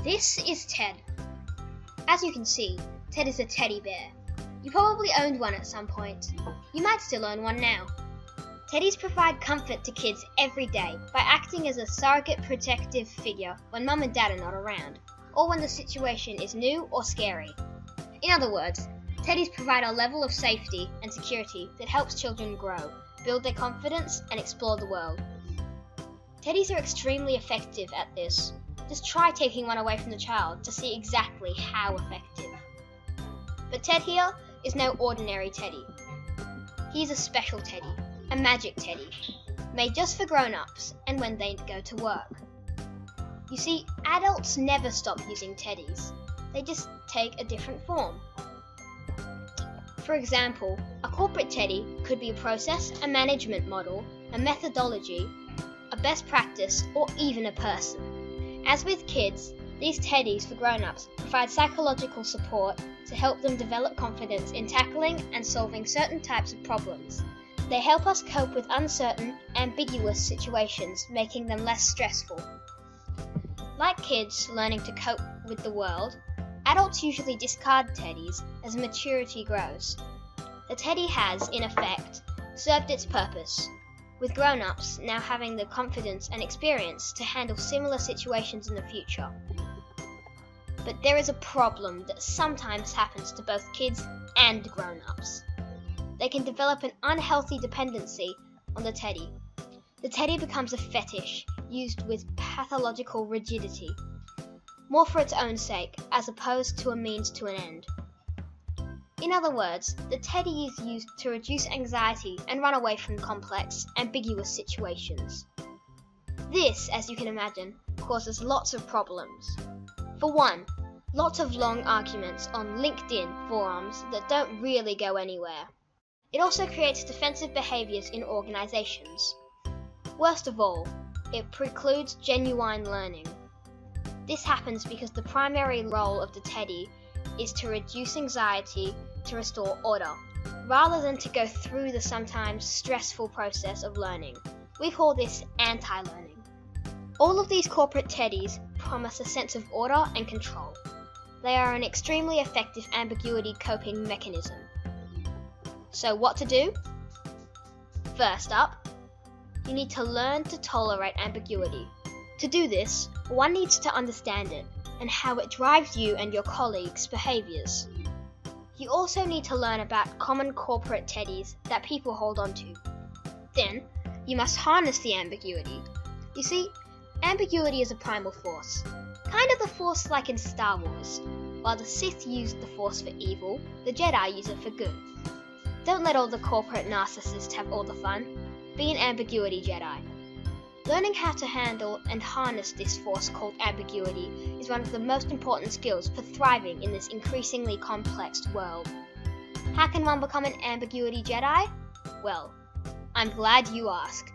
This is Ted. As you can see, Ted is a teddy bear. You probably owned one at some point. You might still own one now. Teddies provide comfort to kids every day by acting as a surrogate protective figure when mum and dad are not around, or when the situation is new or scary. In other words, teddies provide a level of safety and security that helps children grow, build their confidence, and explore the world. Teddies are extremely effective at this. Just try taking one away from the child to see exactly how effective. But Ted here is no ordinary teddy. He's a special teddy, a magic teddy, made just for grown-ups and when they go to work. You see, adults never stop using teddies. They just take a different form. For example, a corporate teddy could be a process, a management model, a methodology, a best practice, or even a person. As with kids, these teddies for grown-ups provide psychological support to help them develop confidence in tackling and solving certain types of problems. They help us cope with uncertain, ambiguous situations, making them less stressful. Like kids learning to cope with the world, adults usually discard teddies as maturity grows. The teddy has, in effect, served its purpose, with grown-ups now having the confidence and experience to handle similar situations in the future. But there is a problem that sometimes happens to both kids and grown-ups. They can develop an unhealthy dependency on the teddy. The teddy becomes a fetish, used with pathological rigidity, more for its own sake, as opposed to a means to an end. In other words, the teddy is used to reduce anxiety and run away from complex, ambiguous situations. This, as you can imagine, causes lots of problems. For one, lots of long arguments on LinkedIn forums that don't really go anywhere. It also creates defensive behaviours in organisations. Worst of all, it precludes genuine learning. This happens because the primary role of the teddy is to reduce anxiety, to restore order, rather than to go through the sometimes stressful process of learning. We call this anti-learning. All of these corporate teddies promise a sense of order and control. They are an extremely effective ambiguity coping mechanism. So what to do? First up, you need to learn to tolerate ambiguity. To do this, one needs to understand it and how it drives you and your colleagues' behaviours. You also need to learn about common corporate teddies that people hold on to. Then, you must harness the ambiguity. You see, ambiguity is a primal force, kind of the force like in Star Wars. While the Sith used the force for evil, the Jedi use it for good. Don't let all the corporate narcissists have all the fun. Be an ambiguity Jedi. Learning how to handle and harness this force called ambiguity is one of the most important skills for thriving in this increasingly complex world. How can one become an ambiguity Jedi? Well, I'm glad you asked.